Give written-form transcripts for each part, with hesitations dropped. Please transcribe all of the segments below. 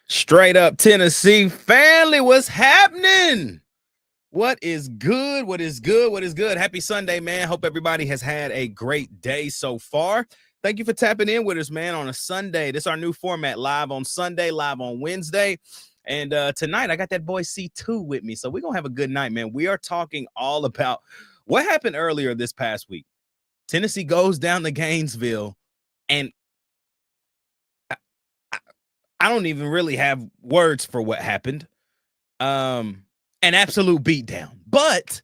Straight up Tennessee family, what's happening? What is good? What is good? What is good? Happy Sunday, man. Hope everybody has had a great day so far. Thank you for tapping in with us, man, on a Sunday. This is our new format, live on Sunday, live on Wednesday. And tonight, I got that boy C2 with me. So we're going to have a good night, man. We are talking all about what happened earlier this past week. Tennessee goes down to Gainesville, and I don't even really have words for what happened. An absolute beatdown, but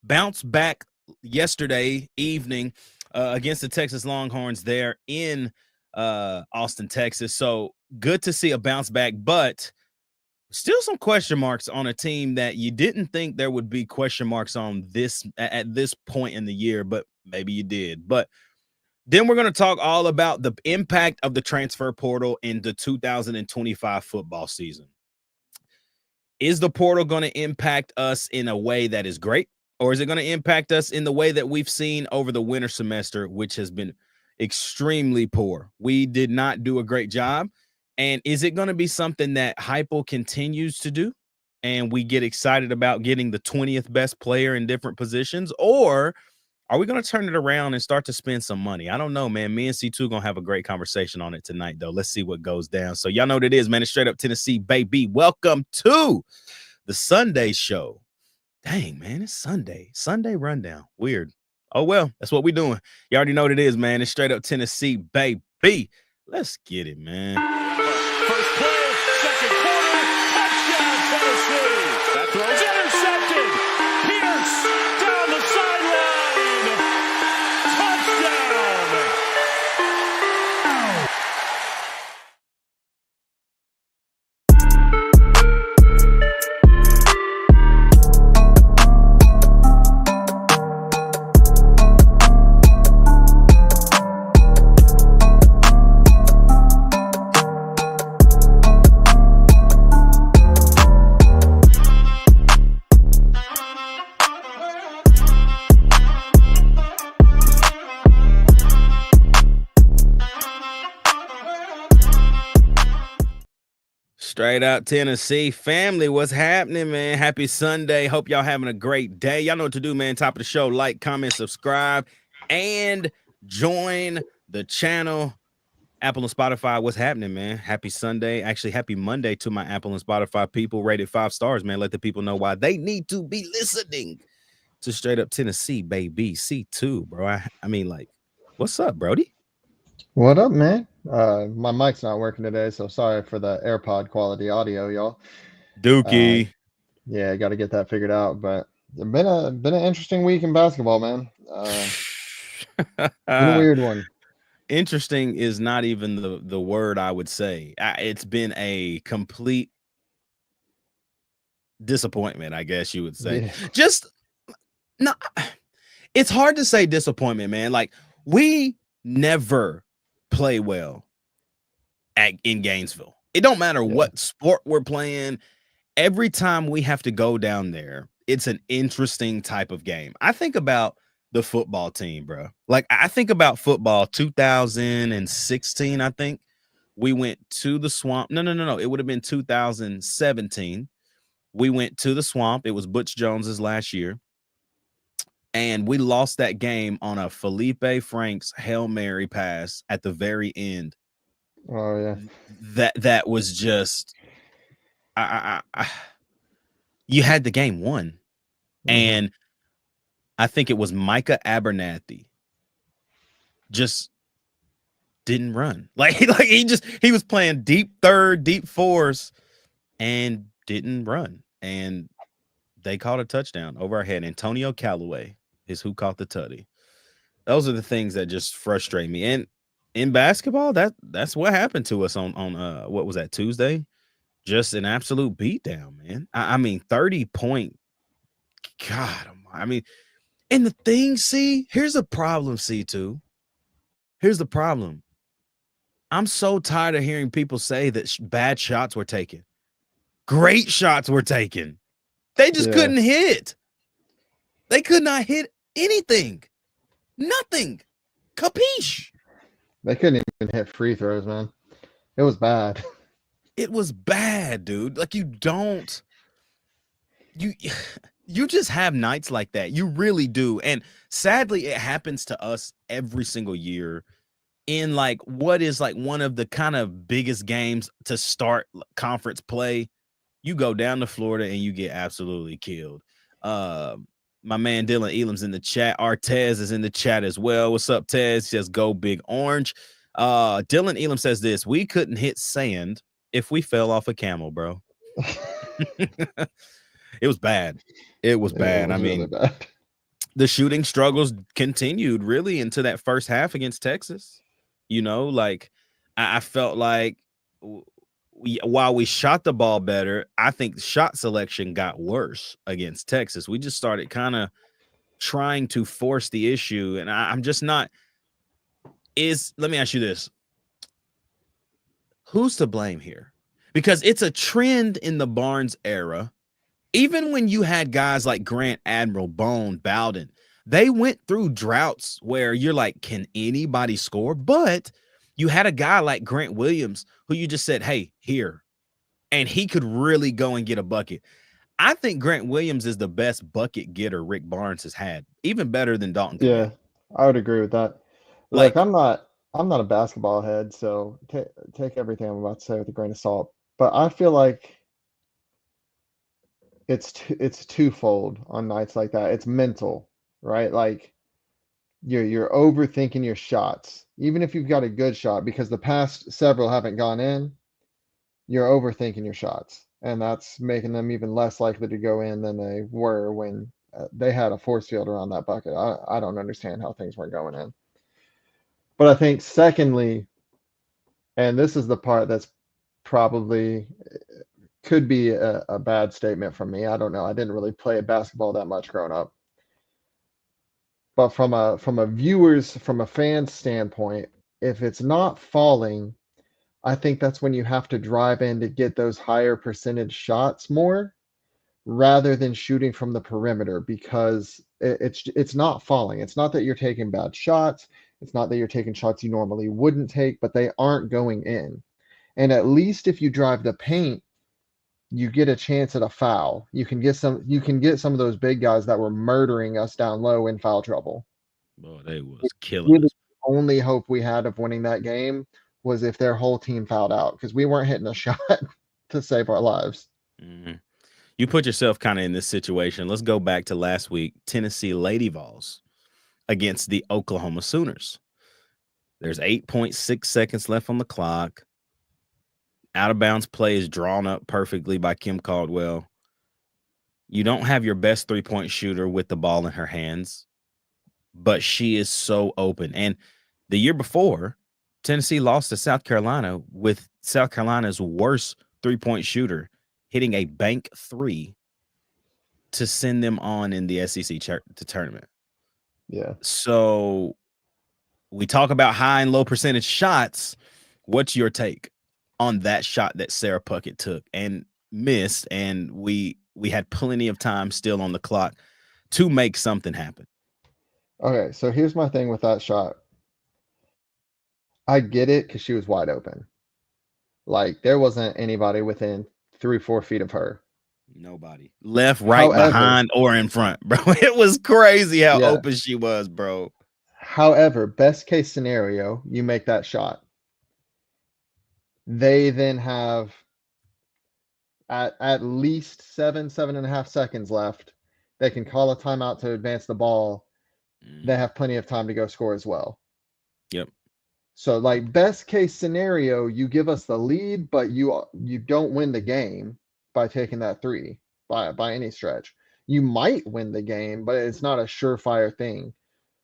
bounced back yesterday evening against the Texas Longhorns there in Austin, Texas. So good to see a bounce back, but still some question marks on a team that you didn't think there would be question marks on this at this point in the year, but maybe you did. But then we're going to talk all about the impact of the transfer portal in the 2025 football season. Is the portal going to impact us in a way that is great, or is it going to impact us in the way that we've seen over the winter semester, which has been extremely poor? We did not do a great job. And is it going to be something that Heupel continues to do and we get excited about getting the 20th best player in different positions, or are we going to turn it around and start to spend some money? I don't know, man. Me and C2 going to have a great conversation on it tonight, though. Let's see what goes down. So y'all know what it is, man. It's Straight Up Tennessee, baby. Welcome to the Sunday show. Dang, man, it's Sunday. Sunday rundown. Weird. Oh, well, that's what we're doing. You already know what it is, man. It's Straight Up Tennessee, baby. Let's get it, man. First play, second quarter, touchdown Tennessee. That throw's intercepted. Pierce down the sideline. Touchdown. Straight Up Tennessee family, what's happening, man? Happy Sunday. Hope y'all having a great day. Y'all know what to do, man. Top of the show, like, comment, subscribe, and join the channel. Apple and Spotify, what's happening, man? Happy Sunday. Actually, happy Monday to my Apple and Spotify people. Rated 5 stars, man. Let the people know why they need to be listening to Straight Up Tennessee, baby. C2, bro. I mean, like, what's up, Brody? What up, man? My mic's not working today, so sorry for the AirPod quality audio, y'all. Dookie. Yeah, I got to get that figured out. But it's been an interesting week in basketball, man. Been a weird one. Interesting is not even the word I would say. It's been a complete disappointment, I guess you would say. Yeah. Just no, it's hard to say disappointment, man. Like, we never play well in Gainesville. It don't matter what sport we're playing. Every time we have to go down there, it's an interesting type of game. I think about the football team, bro. Like, I think about football 2016, I think. We went to the Swamp. No. It would have been 2017. We went to the Swamp. It was Butch Jones's last year. And we lost that game on a Felipe Franks Hail Mary pass at the very end. Oh, yeah. That was just you had the game won. And I think it was Micah Abernathy just didn't run. Like he was playing deep third, deep fours, and didn't run. And they caught a touchdown over our head. Antonio Callaway is who caught the tutty. Those are the things that just frustrate me. And in basketball, that's what happened to us on what was that, Tuesday? Just an absolute beatdown, man. I mean, 30-point. God, I mean, and the thing, here's a problem, C2. Here's the problem. I'm so tired of hearing people say that bad shots were taken. Great shots were taken. They just couldn't hit. They could not hit anything. Nothing. Capiche? They couldn't even hit free throws, man. It was bad. It was bad, dude. Like you you just have nights like that. You really do. And sadly, it happens to us every single year in like what is like one of the kind of biggest games to start conference play. You go down to Florida and you get absolutely killed. Uh, my man Dylan Elam's in the chat. Artez is in the chat as well. What's up, Tez? He says go big orange. Dylan Elam says this: we couldn't hit sand if we fell off a camel, bro. It was bad. It was It bad. was I really mean, bad. the shooting struggles continued really into that first half against Texas. You know, like I felt like while we shot the ball better, I think shot selection got worse against Texas. We just started kind of trying to force the issue, and I'm just not. Let me ask you this: who's to blame here? Because it's a trend in the Barnes era. Even when you had guys like Grant Admiral, Bone, Bowden, they went through droughts where you're like, can anybody score? But you had a guy like Grant Williams who you just said, hey, here. And he could really go and get a bucket. I think Grant Williams is the best bucket getter Rick Barnes has had, even better than Dalton Yeah, Knecht. I would agree with that. Look, Like, I'm not a basketball head, so take everything I'm about to say with a grain of salt. But I feel like it's twofold on nights like that. It's mental, right? Like you're overthinking your shots, even if you've got a good shot, because the past several haven't gone in. You're overthinking your shots, and that's making them even less likely to go in than they were when they had a force field around that bucket. I don't understand how things weren't going in. But I think secondly, and this is the part that's probably could be a bad statement from me. I don't know. I didn't really play basketball that much growing up. But from a fan standpoint, if it's not falling, I think that's when you have to drive in to get those higher percentage shots more rather than shooting from the perimeter because it's not falling. It's not that you're taking bad shots. It's not that you're taking shots you normally wouldn't take, but they aren't going in. And at least if you drive the paint, you get a chance at a foul. You can get some of those big guys that were murdering us down low in foul trouble. boy, they was killing Really, us. the only hope we had of winning that game was if their whole team fouled out because we weren't hitting a shot to save our lives. Mm-hmm. You put yourself kind of in this situation. Let's go back to last week. Tennessee Lady Vols against the Oklahoma Sooners. There's 8.6 seconds left on the clock. Out of bounds play is drawn up perfectly by Kim Caldwell. You don't have your best 3-point shooter with the ball in her hands, but she is so open. And the year before, Tennessee lost to South Carolina with South Carolina's worst 3-point shooter hitting a bank three to send them on in the SEC tournament. Yeah. So we talk about high and low percentage shots. What's your take on that shot that Sarah Puckett took and missed? And we had plenty of time still on the clock to make something happen. Okay, so here's my thing with that shot. I get it because she was wide open. Like there wasn't anybody within 3-4 feet of her. Nobody left, right, However, behind, or in front, bro. It was crazy how yeah. open she was, bro. However, best case scenario, you make that shot. They then have at least 7.5 seconds left. They can call a timeout to advance the ball. They have plenty of time to go score as well. Yep. So like best case scenario, you give us the lead, but you don't win the game by taking that three by any stretch. You might win the game, but it's not a surefire thing.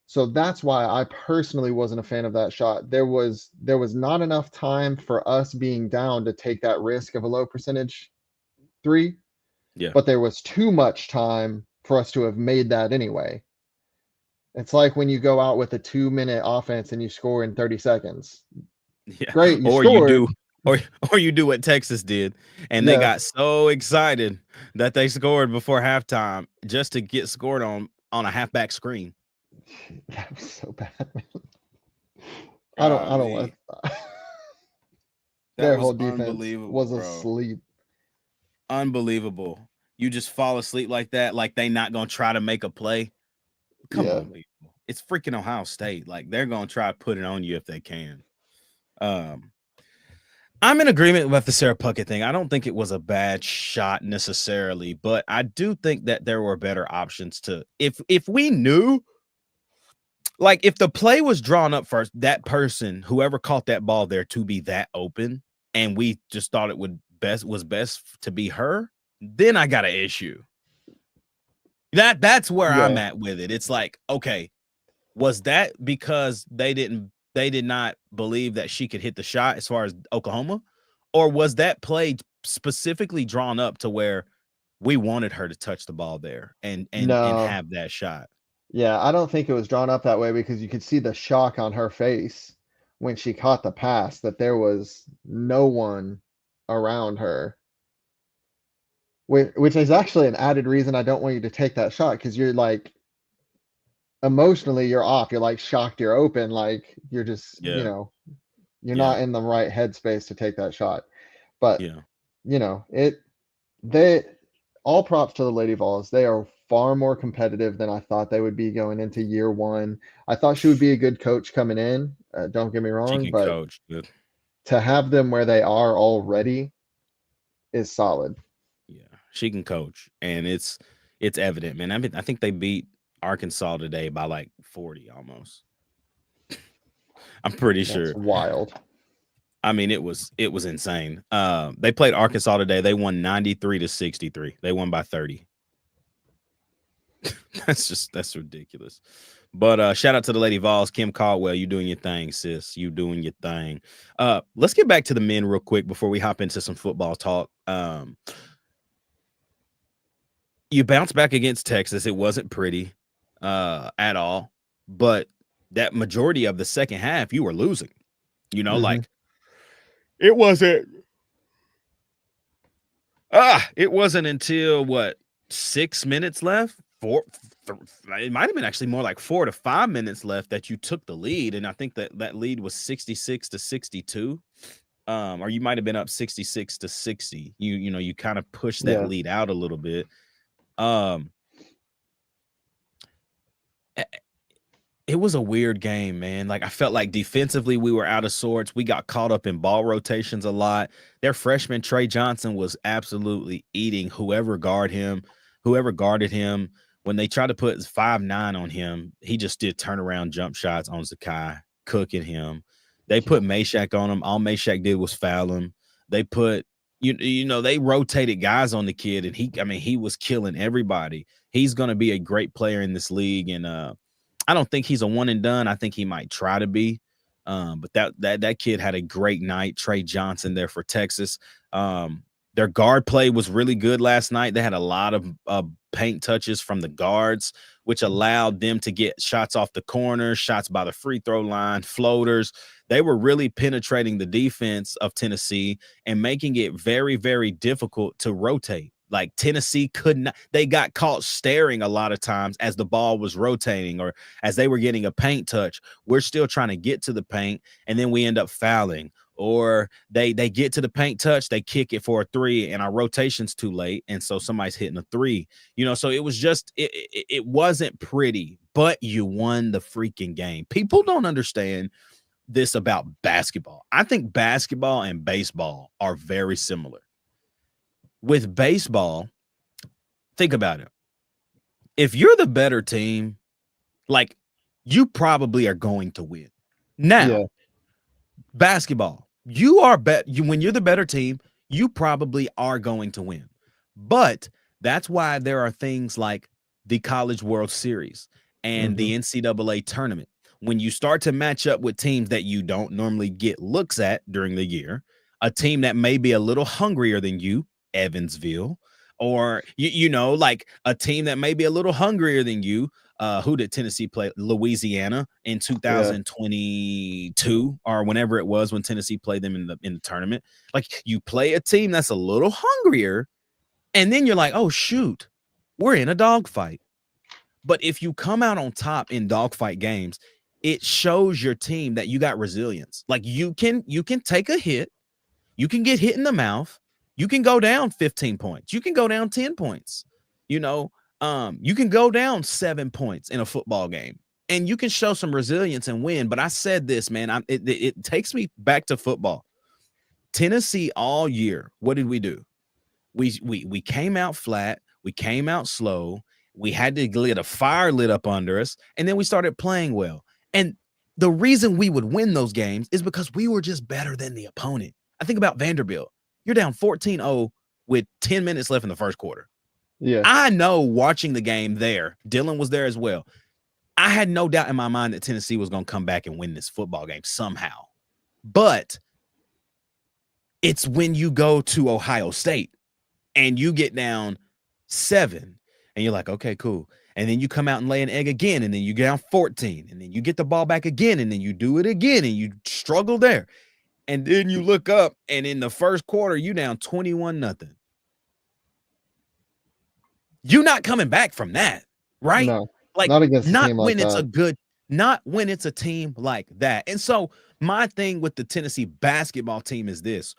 So that's why I personally wasn't a fan of that shot. There was not enough time for us being down to take that risk of a low percentage three. Yeah. But there was too much time for us to have made that anyway. It's like when you go out with a 2-minute offense and you score in 30 seconds. Yeah. Great, you Or you scored. do or you do what Texas did and they Yeah. got so excited that they scored before halftime just to get scored on a halfback screen. That was so bad, man. I don't Golly. want That Their was whole defense unbelievable, was bro. asleep. Unbelievable. You just fall asleep like that, like they not gonna try to make a play. Come Yeah. on, people. It's freaking Ohio State. Like they're gonna try to put it on you if they can. Um, I'm in agreement with the Sarah Puckett thing. I don't think it was a bad shot necessarily, but I do think that there were better options to if we knew, like if the play was drawn up first, that person, whoever caught that ball there to be that open, and we just thought it was best to be her, then I got an issue. That's where I'm Yeah. at with it. It's like, okay, was that because they did not believe that she could hit the shot as far as Oklahoma? Or was that play specifically drawn up to where we wanted her to touch the ball there and No. have that shot? Yeah, I don't think it was drawn up that way because you could see the shock on her face when she caught the pass that there was no one around her. Which is actually an added reason I don't want you to take that shot because you're like emotionally you're off. You're like shocked you're open, like you're just, Yeah. you're Yeah. not in the right headspace to take that shot. But, Yeah. it they all props to the Lady Vols. They are far more competitive than I thought they would be going into year one. I thought she would be a good coach coming in. Don't get me She wrong, can but coach. Good. to have them where they are already is solid. Yeah. She can coach. And it's evident, man. I think they beat Arkansas today by like 40 almost. I'm pretty That's sure. wild. I mean, it was insane. They played Arkansas today. They won 93-63. They won by 30. That's ridiculous. But shout out to the Lady Vols, Kim Caldwell. You doing your thing, sis. You doing your thing. Let's get back to the men real quick before we hop into some football talk. You bounced back against Texas. It wasn't pretty at all, but that majority of the second half, you were losing. Mhm. Like it wasn't. It wasn't until what 6 minutes left. It might have been actually more like 4 to 5 minutes left that you took the lead, and I think that lead was 66-62. Or you might have been up 66-60. You kind of pushed that Yeah. lead out a little bit. Um, it was a weird game, man. Like I felt like defensively we were out of sorts. We got caught up in ball rotations a lot. Their freshman Trey Johnson was absolutely eating whoever guarded him. When they tried to put 5'9" on him, he just did turnaround jump shots on Zakai, cooking him. They put Meshack on him. All Meshack did was foul him. They put they rotated guys on the kid, and he was killing everybody. He's going to be a great player in this league, and I don't think he's a one and done. I think he might try to be. But that kid had a great night. Trey Johnson there for Texas. Their guard play was really good last night. They had a lot of paint touches from the guards, which allowed them to get shots off the corner, shots by the free throw line, floaters. They were really penetrating the defense of Tennessee and making it very, very difficult to rotate. Like Tennessee could not, they got caught staring a lot of times as the ball was rotating or as they were getting a paint touch. We're still trying to get to the paint, and then we end up fouling. Or they get to the paint touch, they kick it for a three, and our rotation's too late, and so somebody's hitting a three. So it was just it wasn't pretty, but you won the freaking game. People don't understand this about basketball. I think basketball and baseball are very similar. With baseball, think about it. If you're the better team, like you probably are going to win. Now, Yeah. basketball, when you're the better team, you probably are going to win. But that's why there are things like the College World Series and the NCAA tournament. When you start to match up with teams that you don't normally get looks at during the year, a team that may be a little hungrier than you, Evansville, or like a team that may be a little hungrier than you. Who did Tennessee play? Louisiana in 2022 or whenever it was when Tennessee played them in the tournament. Like you play a team that's a little hungrier, and then you're like, oh shoot, we're in a dogfight. But if you come out on top in dogfight games, it shows your team that you got resilience. Like you can take a hit. You can get hit in the mouth. You can go down 15 points. You can go down 10 points. You know, you can go down 7 points in a football game, and you can show some resilience and win. But I said this, man, it takes me back to football. Tennessee all year, what did we do? We came out flat, we came out slow, we had to get a fire lit up under us, and then we started playing well. And the reason we would win those games is because we were just better than the opponent. I think about Vanderbilt. You're down 14-0 with 10 minutes left in the first quarter. Yeah. I know watching the game there, Dylan was there as well. I had no doubt in my mind that Tennessee was going to come back and win this football game somehow. But it's when you go to Ohio State and you get down 7 and you're like, okay, cool. And then you come out and lay an egg again, and then you get down 14, and then you get the ball back again, and then you do it again, and you struggle there. And then you look up, and in the first quarter, you down 21-0. You're not coming back from that, right? No, Like, not against a not team when like it's that. a good, not when it's a team like that. And so my thing with the Tennessee basketball team is this: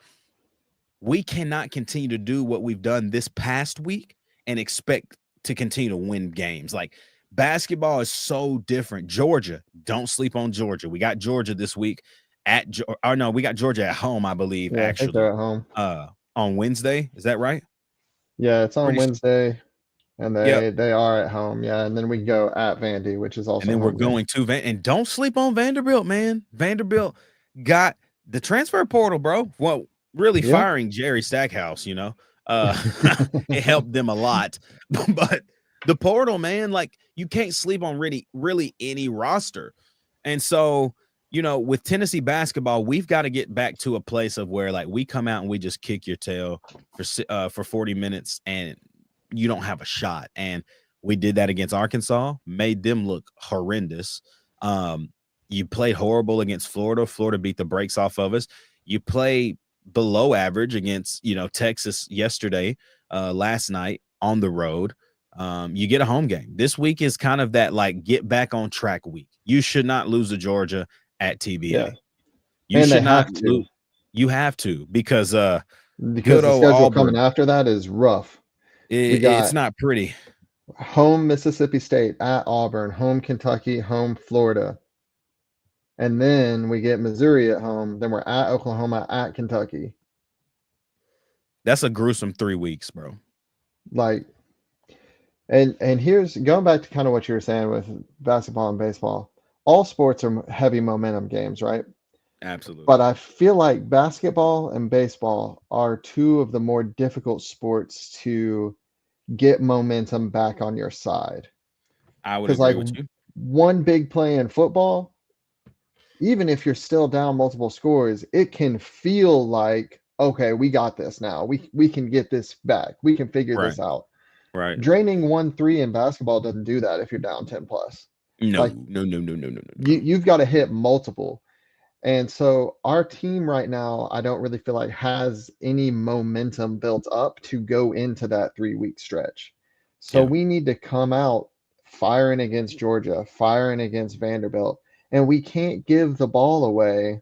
we cannot continue to do what we've done this past week and expect to continue to win games. Like, basketball is so different. Georgia, don't sleep on Georgia. We got Georgia this week we got Georgia at home, I believe, Yeah, I think they're actually, at home. on Wednesday. Is that right? Yeah, it's on Pretty Wednesday, and Yep. they are at home. Yeah, and then we go at Vandy, which is And also then a we're home game. going to and don't sleep on Vanderbilt, man. Vanderbilt got the transfer portal, bro. Well, really Yeah. firing Jerry Stackhouse, it helped them a lot. But the portal, man, like, you can't sleep on really any roster. And so, with Tennessee basketball, we've got to get back to a place of where, like, we come out and we just kick your tail for 40 minutes and you don't have a shot. And we did that against Arkansas, made them look horrendous. You played horrible against Florida. Florida beat the brakes off of us. You play below average against, Texas yesterday, last night on the road. You get a home game. This week is kind of that, like, get back on track week. You should not lose to Georgia at TBA. Yeah. You And they should not have to. lose. You have to, because good Because the old schedule Auburn, coming after that is rough. We it's got not pretty. home Mississippi State, at Auburn, home Kentucky, home Florida. And then we get Missouri at home. Then we're at Oklahoma, at Kentucky. That's a gruesome 3 weeks, bro. Like, and here's going back to kind of what you were saying with basketball and baseball. All sports are heavy momentum games, right? Absolutely. But I feel like basketball and baseball are two of the more difficult sports to get momentum back on your side. I would Because, agree like, with you. one big play in football, even if you're still down multiple scores, it can feel like, okay, we got this now. We can get this back. We can figure Right. this out. Right. Draining 1-3 in basketball doesn't do that if you're down 10 plus. No, Like, no. you've got to hit multiple. And so our team right now, I don't really feel like has any momentum built up to go into that 3-week stretch. So Yeah. we need to come out firing against Georgia, firing against Vanderbilt, and we can't give the ball away.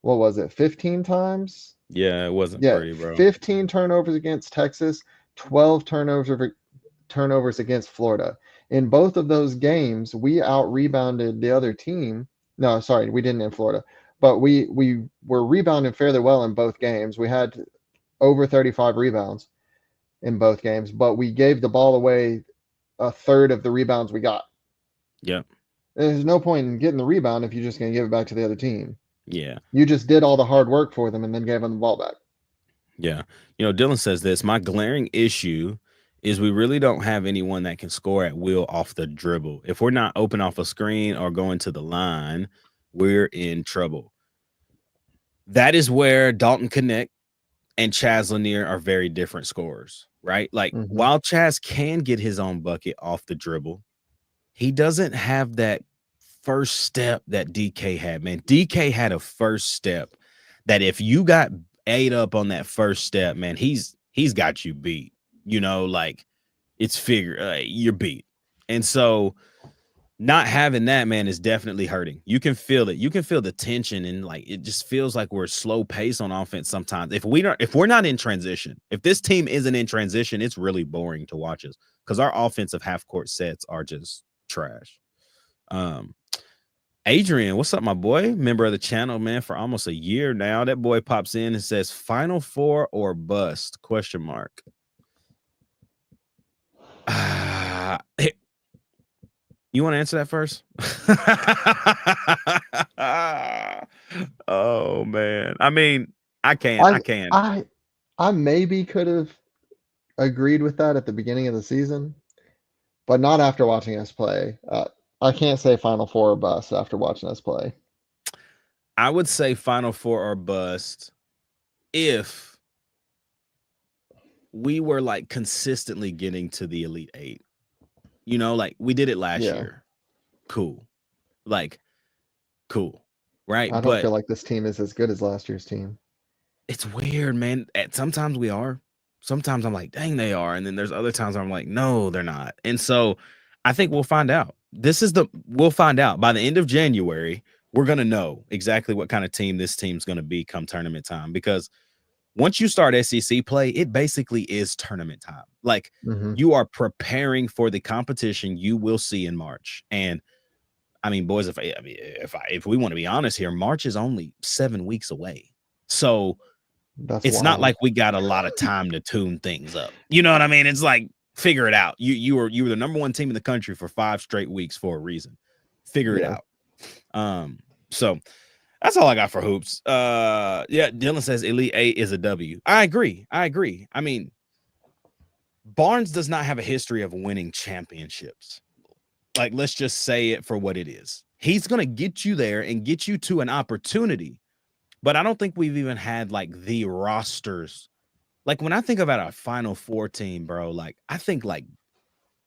What was it, 15 times? Yeah, it wasn't Yeah, pretty, bro. 15 turnovers against Texas, 12 turnovers against Florida. In both of those games, we out-rebounded the other team. No, sorry, we didn't in Florida. But we were rebounding fairly well in both games. We had over 35 rebounds in both games, but we gave the ball away a third of the rebounds we got. Yep. There's no point in getting the rebound if you're just going to give it back to the other team. Yeah. You just did all the hard work for them and then gave them the ball back. Yeah. Dylan says this: my glaring issue is we really don't have anyone that can score at will off the dribble. If we're not open off a screen or going to the line, we're in trouble. That is where Dalton Connect and Chaz Lanier are very different scorers, right? Like, while Chaz can get his own bucket off the dribble, he doesn't have that first step that DK had, man. DK had a first step that if you got ate up on that first step, man, he's got you beat. Like, it's you're beat. And so not having that, man, is definitely hurting. You can feel it. You can feel the tension, and like it just feels like we're slow pace on offense sometimes. If we're not in transition, if this team isn't in transition, it's really boring to watch us because our offensive half court sets are just trash. Um, Adrian, what's up, my boy? Member of the channel, man, for almost a year now. That boy pops in and says, "Final four or bust?" Question mark. You want to answer that first? Oh man. I mean, I can. I maybe could have agreed with that at the beginning of the season, but not after watching us play. I can't say Final Four or bust after watching us play. I would say Final Four or bust if we were like consistently getting to the Elite Eight. You know, like we did it last Yeah. year. Cool. Like, cool. Right. I don't But feel like this team is as good as last year's team. it's weird, man. Sometimes we are. Sometimes I'm like, dang, they are. And then there's other times I'm like, no, they're not. And so I think we'll find out. We'll find out by the end of January. We're going to know exactly what kind of team this team's going to be come tournament time, because once you start SEC play, it basically is tournament time. Like Mm-hmm. you are preparing for the competition you will see in March. And I mean, boys, if we want to be honest here, March is only 7 weeks away. So That's it's not wild. like we got a lot of time to tune things up. You know what I mean? It's like, figure it out. You were the number one team in the country for 5 straight weeks for a reason. Figure it Yeah. out. So that's all I got for hoops. Yeah, Dylan says Elite Eight is a W. I agree. I mean, Barnes does not have a history of winning championships. Like, let's just say it for what it is. He's gonna get you there and get you to an opportunity. But I don't think we've even had like the rosters. Like when I think about a Final Four team, bro, like I think like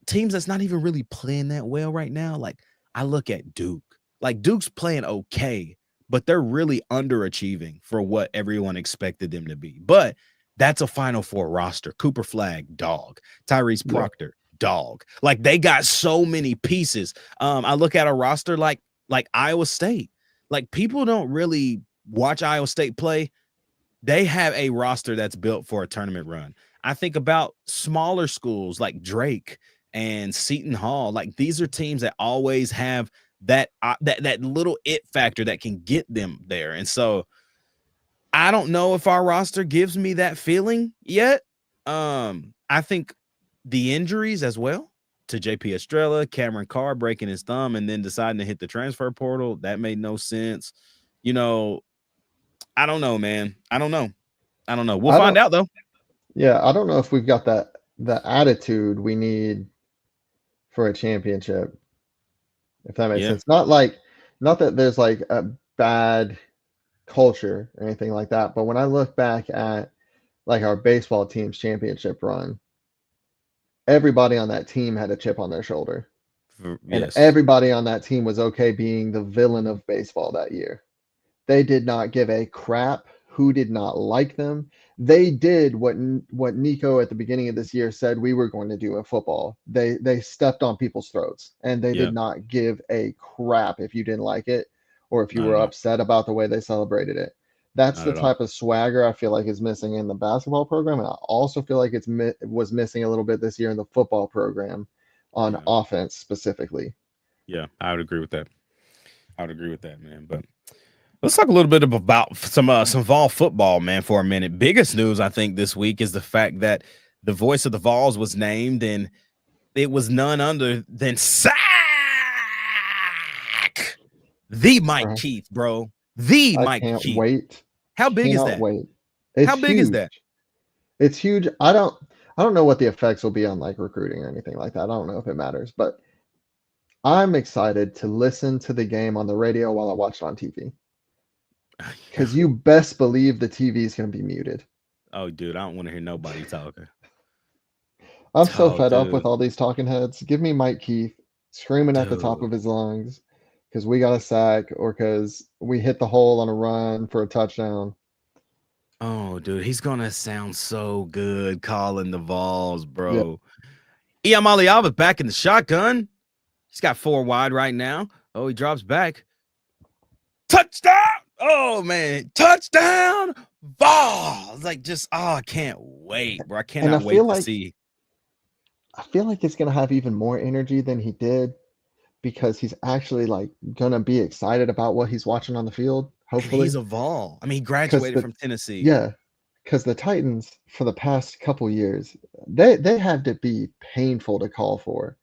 teams that's not even really playing that well right now. Like I look at Duke. Like Duke's playing okay, but they're really underachieving for what everyone expected them to be. But that's a Final Four roster. Cooper Flag, dog. Tyrese Yeah. Proctor, dog. Like they got so many pieces. I look at a roster like Iowa State. Like people don't really watch Iowa State play. They have a roster that's built for a tournament run. I think about smaller schools like Drake and Seton Hall. Like these are teams that always have that little it factor that can get them there. And so I don't know if our roster gives me that feeling yet. I think the injuries as well to JP Estrella, Cameron Carr breaking his thumb and then deciding to hit the transfer portal, that made no sense. You know, I don't know, man. I don't know. We'll find out though. Yeah, I don't know if we've got the attitude we need for a championship, if that makes Yeah. sense. Not that there's like a bad culture or anything like that, but when I look back at like our baseball team's championship run, everybody on that team had a chip on their shoulder. And Yes. everybody on that team was okay being the villain of baseball that year. They did not give a crap who did not like them. They did what Nico at the beginning of this year said we were going to do in football. They stepped on people's throats, and they Yeah. did not give a crap if you didn't like it or if you Not were at all. upset about the way they celebrated it. That's Not the at all. type of swagger I feel like is missing in the basketball program, and I also feel like was missing a little bit this year in the football program on Yeah. offense specifically. Yeah. I would agree with that. Man. But let's talk a little bit about some Vol football, man, for a minute. Biggest news I think this week is the fact that the voice of the Vols was named, and it was none other than Sack, the Mike Right. Keith, bro, the I Mike can't Keith. wait. How big is Cannot that? wait. How It's big is huge. that? It's huge. I don't know what the effects will be on like recruiting or anything like that. I don't know if it matters, but I'm excited to listen to the game on the radio while I watch it on TV. Because you best believe the TV is going to be muted. Oh, dude, I don't want to hear nobody talking. I'm so Oh, fed up with dude, all these talking heads. Give me Mike Keith screaming at the top dude. of his lungs because we got a sack or because we hit the hole on a run for a touchdown. Oh, dude, he's gonna sound so good calling the Vols, Yeah. bro. Iam Aliava back in the shotgun. He's got 4 wide right now. Oh, he drops back. Touchdown! Oh man, touchdown! Vols! Like just I can't wait, bro. I And cannot wait to see. I feel like he's gonna have even more energy than he did because he's actually like gonna be excited about what he's watching on the field, And he's hopefully. a Vol. I mean, he Because graduated the from Tennessee. Yeah, because the Titans for the past couple years, they had to be painful to call for.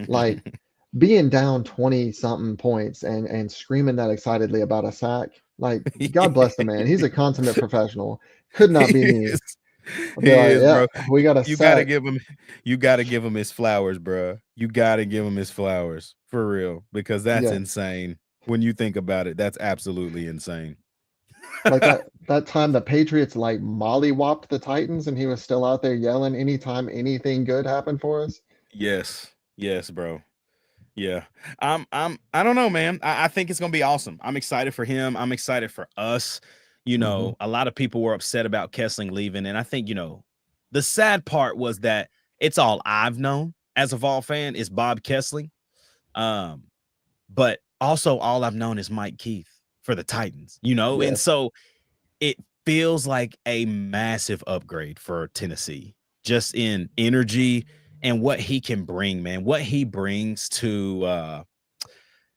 Like being down 20 something points and screaming that excitedly about a sack. Like, God bless the man. He's a consummate professional. Could not be He me. is. I'll be He like, is, yeah, bro. we got a You gotta sack. give him. You gotta give him his flowers, bro. You gotta give him his flowers for real because that's Yeah. insane. When you think about it, that's absolutely insane. Like that time the Patriots like mollywopped the Titans and he was still out there yelling anytime anything good happened for us. Yes, yes, bro. Yeah. I don't know, man. I think it's gonna be awesome. I'm excited for him. I'm excited for us. Hmm. A lot of people were upset about Kessling leaving, and I think, the sad part was that it's all I've known as a Vol fan is Bob Kessling. Um, but also all I've known is Mike Keith for the Titans, and Yes. so it feels like a massive upgrade for Tennessee, just in energy and what he can bring, man. What he brings to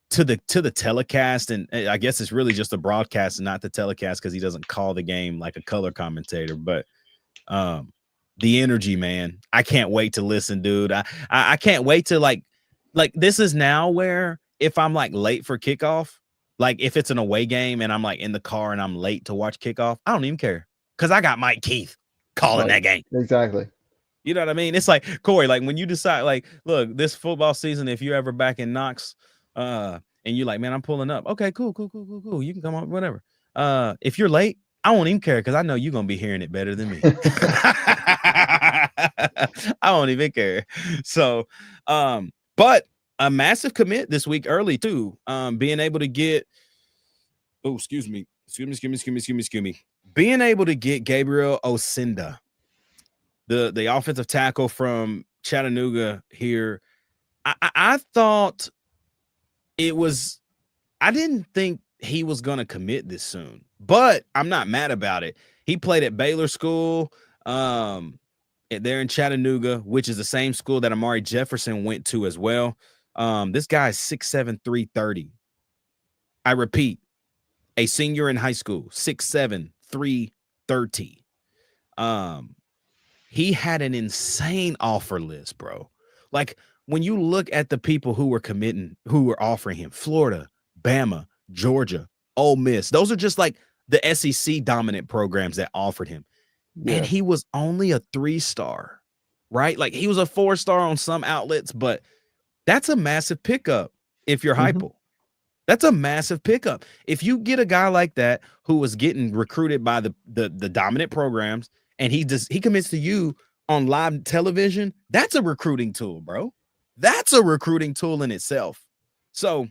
the telecast, and I guess it's really just the broadcast and not the telecast because he doesn't call the game like a color commentator. But the energy, man, I can't wait to listen, dude. I can't wait to like this is now where if I'm like late for kickoff, like if it's an away game and I'm like in the car and I'm late to watch kickoff, I don't even care because I got Mike Keith calling Like, that game. exactly. You know what I mean? It's like Corey, like when you decide, like, look, this football season, if you're ever back in Knox, and you're like, man, I'm pulling up. Okay, cool, cool, cool, cool, cool. You can come on, whatever. If you're late, I won't even care because I know you're gonna be hearing it better than me. I won't even care. So, but a massive commit this week early too. Being able to get, oh, excuse me, being able to get Gabriel Osinda, the offensive tackle from Chattanooga here. I thought it was. I didn't think he was going to commit this soon, but I'm not mad about it. He played at Baylor School, there in Chattanooga, which is the same school that Amari Jefferson went to as well. This guy is 6'7", 330. I repeat, a senior in high school, 6'7", 330. He had an insane offer list, bro. Like when you look at the people who were offering him, Florida, Bama, Georgia, Ole Miss, those are just like the SEC dominant programs that offered him. And Yeah. he was only a 3-star, right? Like he was a 4-star on some outlets, but that's a massive pickup if you're Hmm. Heupel. That's a massive pickup. If you get a guy like that who was getting recruited by the dominant programs and he commits to you on live television, that's a recruiting tool, bro. That's a recruiting tool in itself. So,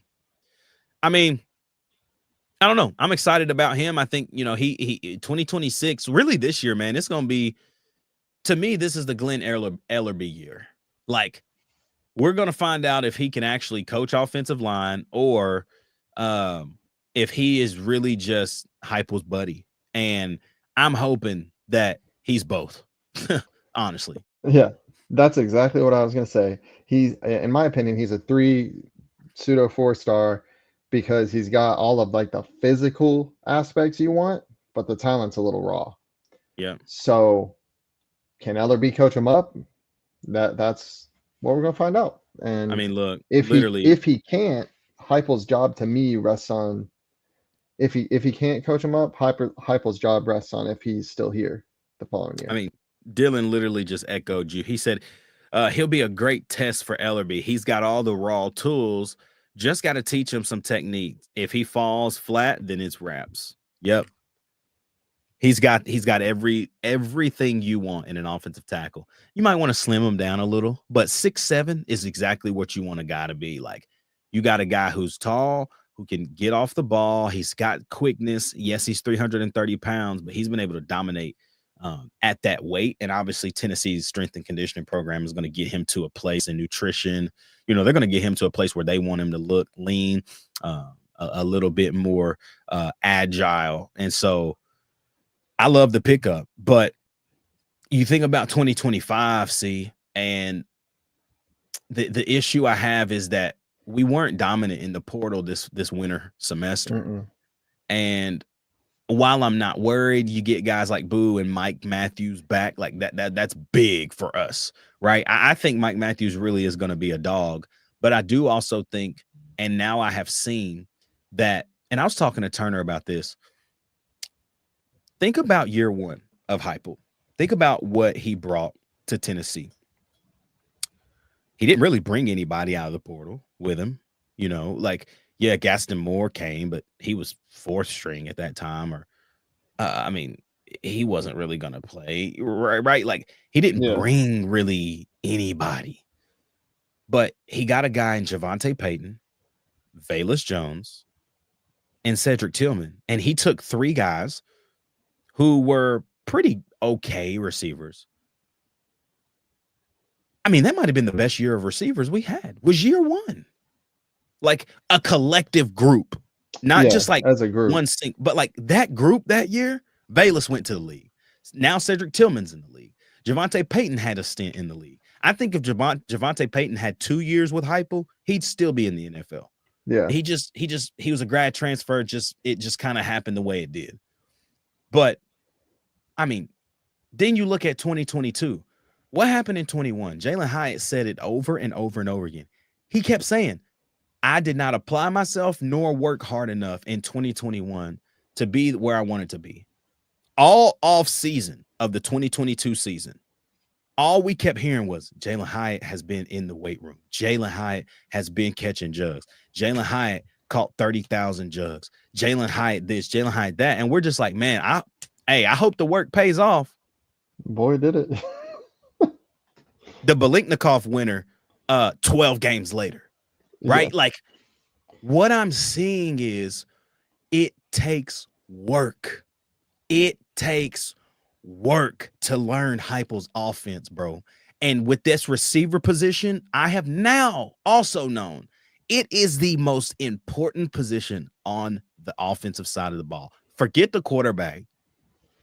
I mean, I don't know. I'm excited about him. I think, he 2026, really this year, man, it's going to be, to me, this is the Glenn Ellerby year. Like, we're going to find out if he can actually coach offensive line or if he is really just Heupel's buddy. And I'm hoping that he's both, honestly. Yeah. That's exactly what I was gonna say. He's, in my opinion, he's a three pseudo 4-star because he's got all of like the physical aspects you want, but the talent's a little raw. Yeah. So can Ellerby coach him up? That's what we're gonna find out. I And mean, look, if he literally, if he can't, Heupel's job to me rests on, if he can't coach him up, Heupel's job rests on if he's still here the following I year. mean, Dylan literally just echoed you. He said, he'll be a great test for Ellerby. He's got all the raw tools. Just got to teach him some techniques. If he falls flat, then it's wraps. Yep. He's got everything you want in an offensive tackle. You might want to slim him down a little, but 6'7" is exactly what you want a guy to be. Like, you got a guy who's tall, who can get off the ball. He's got quickness. Yes, he's 330 pounds, but he's been able to dominate at that weight. And obviously, Tennessee's strength and conditioning program is going to get him to a place in nutrition. They're going to get him to a place where they want him to look lean, a little bit more agile. And so I love the pickup. But you think about 2025, see, and the issue I have is that we weren't dominant in the portal this winter semester. Mm-mm. And while I'm not worried, you get guys like Boo and Mike Matthews back, like that's big for us, right? I think Mike Matthews really is going to be a dog, but I do also think, and now I have seen that, and I was talking to Turner about this. Think about year one of Heupel. Think about what he brought to Tennessee. He didn't really bring anybody out of the portal with him, yeah, Gaston Moore came, but he was fourth string at that time, or he wasn't really going to play, right? Like, he didn't bring really anybody. But he got a guy in Javonte Payton, Velus Jones, and Cedric Tillman. And he took three guys who were pretty okay receivers. I mean, that might have been the best year of receivers we had, was year one. Like a collective group, not just like as a group, one sync, but like that group that year. Velus went to the league. Now Cedric Tillman's in the league. Javonte Payton had a stint in the league. I think if Javonte Payton had 2 years with Heupel, he'd still be in the NFL. Yeah, he was a grad transfer. It just kind of happened the way it did. But I mean, then you look at 2022. What happened in 21? Jalen Hyatt said it over and over and over again. He kept saying, I did not apply myself nor work hard enough in 2021 to be where I wanted to be. All off season of the 2022 season, all we kept hearing was Jalen Hyatt has been in the weight room. Jalen Hyatt has been catching jugs. Jalen Hyatt caught 30,000 jugs. Jalen Hyatt this, Jalen Hyatt that. And we're just like, man, I hope the work pays off. Boy, did it. The Biletnikoff winner 12 games later. Right? Yeah. Like, what I'm seeing is it takes work. It takes work to learn Heupel's offense, bro. And with this receiver position, I have now also known it is the most important position on the offensive side of the ball. Forget the quarterback.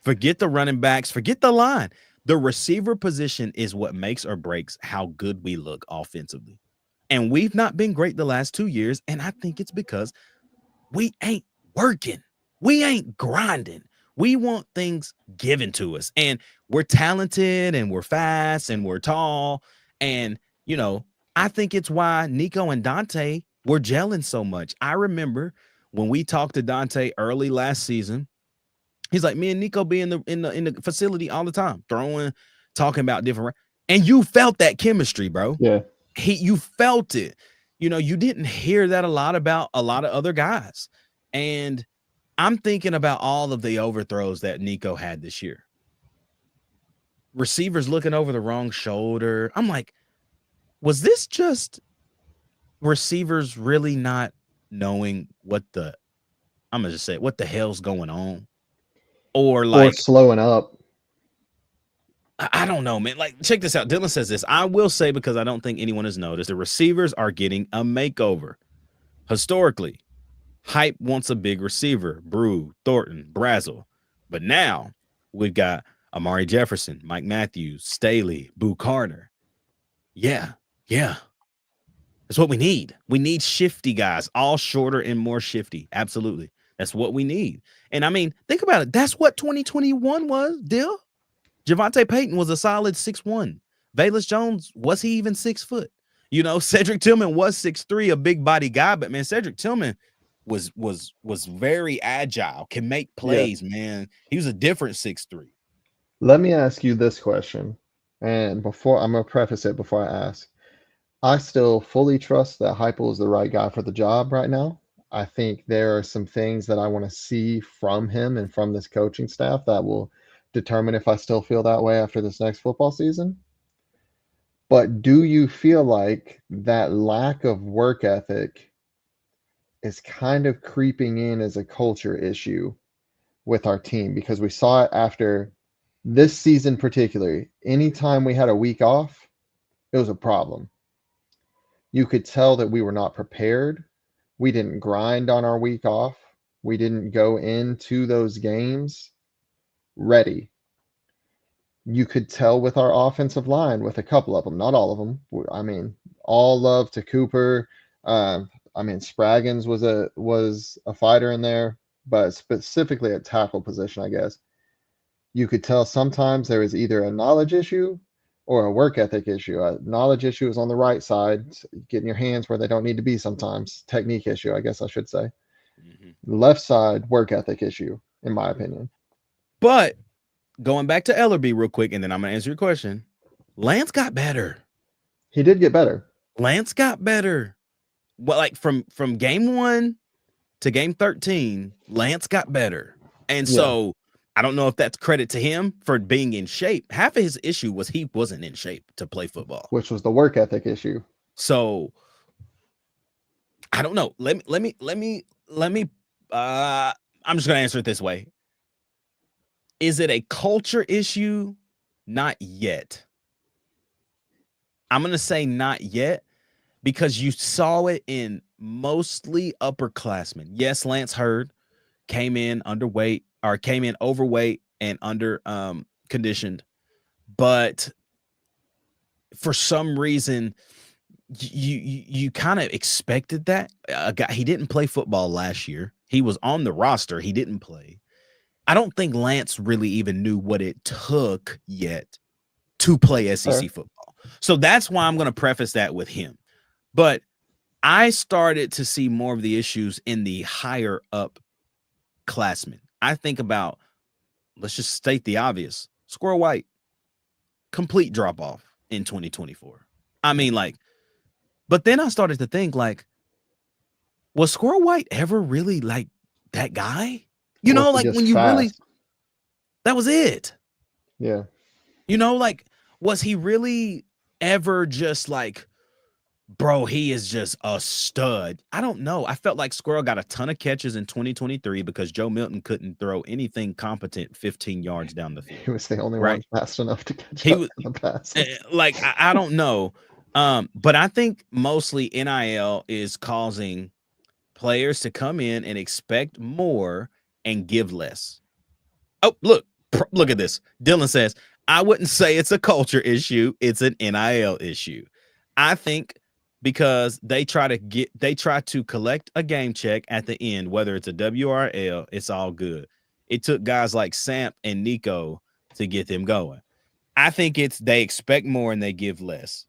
Forget the running backs. Forget the line. The receiver position is what makes or breaks how good we look offensively. And we've not been great the last 2 years. And I think it's because we ain't working. We ain't grinding. We want things given to us. And we're talented and we're fast and we're tall. And, I think it's why Nico and Dante were gelling so much. I remember when we talked to Dante early last season, he's like, me and Nico be in the facility all the time, throwing, talking about different. And you felt that chemistry, bro. Yeah. You felt it. You didn't hear that a lot about a lot of other guys. And I'm thinking about all of the overthrows that Nico had this year. Receivers looking over the wrong shoulder. I'm like, was this just receivers really not knowing what the hell's going on? Or slowing up. I don't know, man. Like, check this out. Dylan says this. I will say, because I don't think anyone has noticed, the receivers are getting a makeover. Historically, Hype wants a big receiver. Brew, Thornton, Brazel. But now we've got Amari Jefferson, Mike Matthews, Staley, Boo Carter. Yeah. That's what we need. We need shifty guys, all shorter and more shifty. Absolutely. That's what we need. And I mean, think about it. That's what 2021 was, Dill. Javonte Payton was a solid 6'1". Velus Jones, was he even 6 foot? Cedric Tillman was 6'3", a big body guy, but man, Cedric Tillman was very agile, can make plays, man. He was a different 6'3". Let me ask you this question. And before I'm gonna preface it before I ask. I still fully trust that Heupel is the right guy for the job right now. I think there are some things that I want to see from him and from this coaching staff that will determine if I still feel that way after this next football season. But do you feel like that lack of work ethic is kind of creeping in as a culture issue with our team? Because we saw it after This season particularly, anytime we had a week off, it was a problem. You could tell that we were not prepared. We didn't grind on our week off. We didn't go into those games ready. You could tell with our offensive line, with a couple of them, not all of them. I mean, all love to Cooper. I mean, Spraggins was a fighter in there, but specifically at tackle position, I guess. You could tell sometimes there was either a knowledge issue or a work ethic issue. A knowledge issue is on the right side, getting your hands where they don't need to be sometimes. Technique issue, I guess I should say. Left side, work ethic issue, in my opinion. But going back to Ellerby real quick, and then I'm going to answer your question. Lance got better. He did get better. Lance got better. Well, like from game 1 to game 13, Lance got better. And so I don't know if that's credit to him for being in shape. Half of his issue was he wasn't in shape to play football, which was the work ethic issue. So I don't know. Let me I'm just going to answer it this way. Is it a culture issue? Not yet. I'm going to say not yet because you saw it in mostly upperclassmen. Yes, Lance Hurd came in overweight and under conditioned, but for some reason you kind of expected that. He didn't play football last year. He was on the roster. He didn't play. I don't think Lance really even knew what it took yet to play SEC football. So that's why I'm going to preface that with him. But I started to see more of the issues in the higher up classmen. I think about, let's just state the obvious, Squirrel White, complete drop off in 2024. I mean, like, but then I started to think, like, was Squirrel White ever really like that guy? You know, like when you really, that was it. Yeah. You know, like, was he really ever just like, bro, he is just a stud? I don't know. I felt like Squirrel got a ton of catches in 2023 because Joe Milton couldn't throw anything competent 15 yards down the field. He was the only one fast enough to catch the pass. Like, I don't know. But I think mostly NIL is causing players to come in and expect more and give less. Oh, look at this. Dylan says, I wouldn't say it's a culture issue. It's an NIL issue. I think because they try to collect a game check at the end, whether it's a WRL, it's all good. It took guys like Samp and Nico to get them going. I think they expect more and they give less.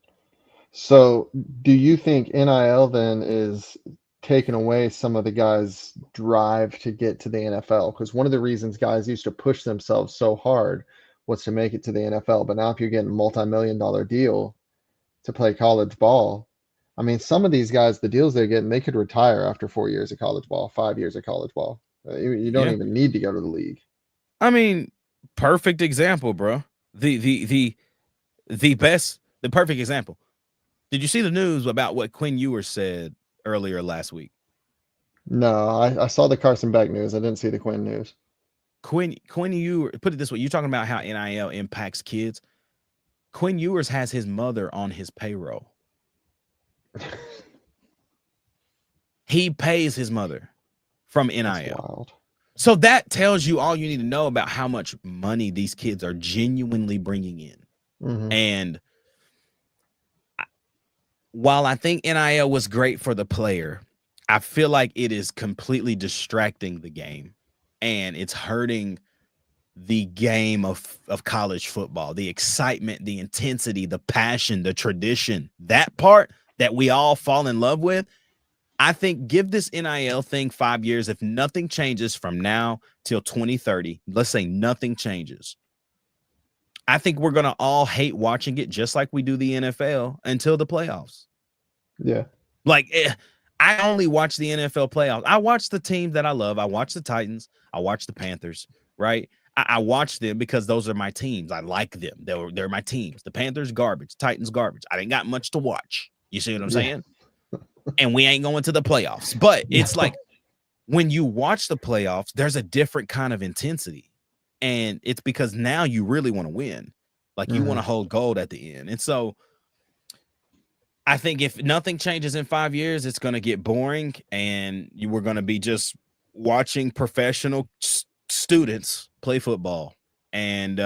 So do you think NIL then is taking away some of the guys' drive to get to the NFL? Because one of the reasons guys used to push themselves so hard was to make it to the NFL. But now if you're getting a multi-million-dollar deal to play college ball, I mean, some of these guys, the deals they're getting, they could retire after 4 years of college ball, 5 years of college ball. You don't even need to go to the league. I mean, perfect example, bro. The perfect example. Did you see the news about what Quinn Ewers said earlier last week? No, I saw the Carson Beck news. I didn't see the Quinn news. Quinn Ewers, put it this way, you're talking about how NIL impacts kids. Quinn Ewers has his mother on his payroll. He pays his mother from NIL. So that tells you all you need to know about how much money these kids are genuinely bringing in. Mm-hmm. And while I think NIL was great for the player, I feel like it is completely distracting the game, and it's hurting the game of college football, the excitement, the intensity, the passion, the tradition, that part that we all fall in love with. I think give this NIL thing 5 years. If nothing changes from now till 2030, let's say nothing changes, I think we're going to all hate watching it just like we do the NFL until the playoffs. Yeah. Like, I only watch the NFL playoffs. I watch the teams that I love. I watch the Titans. I watch the Panthers, right? I watch them because those are my teams. I like them. They're my teams. The Panthers, garbage. Titans, garbage. I ain't got much to watch. You see what I'm saying? And we ain't going to the playoffs. But it's like when you watch the playoffs, there's a different kind of intensity. And it's because now you really want to win. Like you want to hold gold at the end. And so I think if nothing changes in 5 years, it's going to get boring and you were going to be just watching professional students play football. And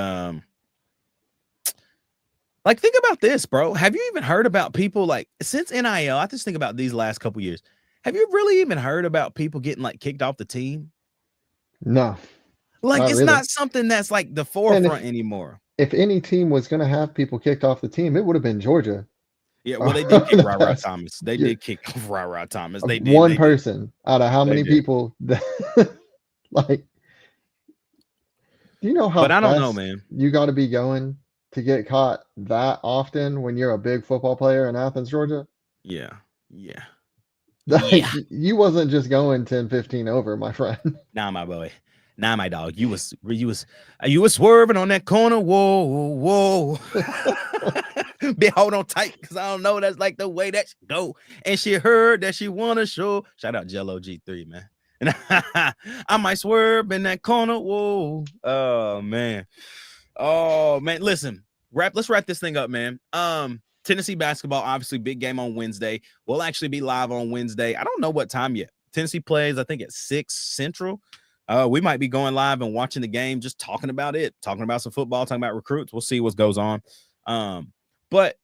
like, think about this, bro. Have you even heard about people like since NIL? I just think about these last couple years. Have you really even heard about people getting like kicked off the team? No, Like, it's really. not something that's like the forefront anymore. If any team was going to have people kicked off the team, it would have been Georgia. Yeah, well, they did kick Ra Thomas. They did kick off Ra Thomas. They did. One person out of how many people that like, do you know how But I don't know, fast man. you got to be going to get caught that often when you're a big football player in Athens, Georgia? Yeah. Yeah. Like, Yeah. you wasn't just going 10-15 over, my friend. Nah, my boy. Nah, my dog. You was swerving on that corner. Whoa. Be hold on tight, because I don't know. That's like the way that she go. And she heard that she wanna show. Shout out Jello G3, man. And I might swerve in that corner. Whoa. Oh man. Listen, let's wrap this thing up, man. Tennessee basketball, obviously big game on Wednesday. We'll actually be live on Wednesday. I don't know what time yet. Tennessee plays, I think, at 6 Central. We might be going live and watching the game, just talking about it, talking about some football, talking about recruits. We'll see what goes on. But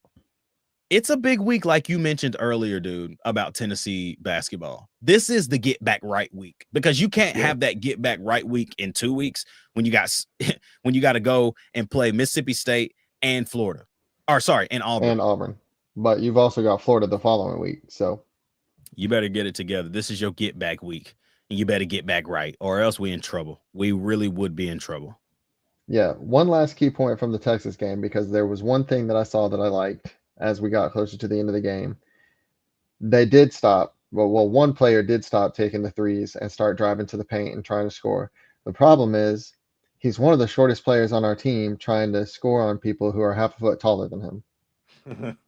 it's a big week, like you mentioned earlier, dude, about Tennessee basketball. This is the get back right week, because you can't have that get back right week in 2 weeks when you got to go and play Mississippi State and Florida. And Auburn. And Auburn. But you've also got Florida the following week, so you better get it together. This is your get back week, and you better get back right, or else we're in trouble. We really would be in trouble. Yeah, one last key point from the Texas game, because there was one thing that I saw that I liked as we got closer to the end of the game. They did stop. Well, one player did stop taking the threes and start driving to the paint and trying to score. The problem is he's one of the shortest players on our team trying to score on people who are half a foot taller than him.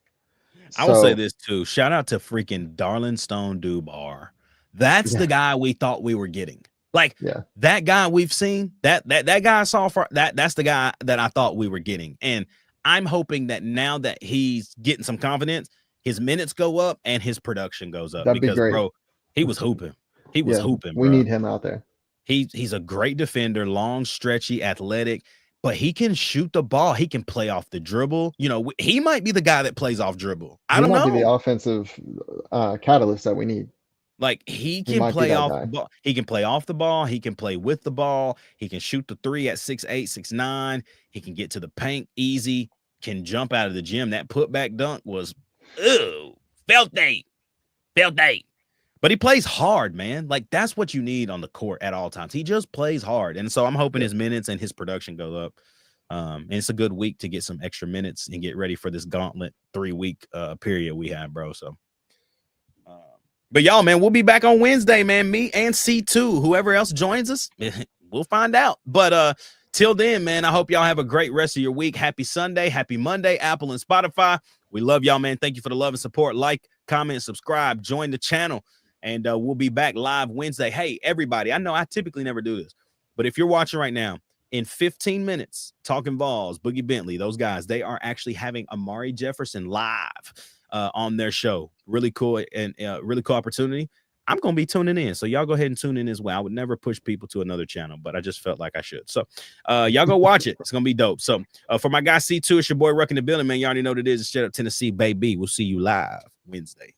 I will say this too. Shout out to freaking Darlin Stone Dubar. That's the guy we thought we were getting. Like, that guy we've seen, that guy I saw for that's the guy that I thought we were getting. And I'm hoping that now that he's getting some confidence, his minutes go up and his production goes up. That'd be great. Bro, he was hooping. He was hooping, bro. We need him out there. He's a great defender, long, stretchy, athletic, but he can shoot the ball. He can play off the dribble. You know, he might be the guy that plays off dribble. I don't know. He might be the offensive catalyst that we need. Like, he can play off the ball. He can play off the ball. He can play with the ball. He can shoot the three at 6'8", 6'9". He can get to the paint easy, can jump out of the gym. That putback dunk was, filthy. But he plays hard, man. Like, that's what you need on the court at all times. He just plays hard. And so I'm hoping his minutes and his production go up. And it's a good week to get some extra minutes and get ready for this gauntlet 3-week period we have, bro. So, but y'all, man, we'll be back on Wednesday, man. Me and C2, whoever else joins us, we'll find out. But till then, man, I hope y'all have a great rest of your week. Happy Sunday, happy Monday, Apple and Spotify. We love y'all, man. Thank you for the love and support. Like, comment, subscribe, join the channel, and we'll be back live Wednesday. Hey, everybody, I know I typically never do this, but if you're watching right now, in 15 minutes, Talking Vols, Boogie Bentley, those guys, they are actually having Amari Jefferson live on their show. Really cool and really cool opportunity. I'm going to be tuning in. So y'all go ahead and tune in as well. I would never push people to another channel, but I just felt like I should. So y'all go watch it. It's going to be dope. So for my guy C2, it's your boy Ruck in the building, man. You already know what it is. It's Straight Up Tennessee, baby. We'll see you live Wednesday.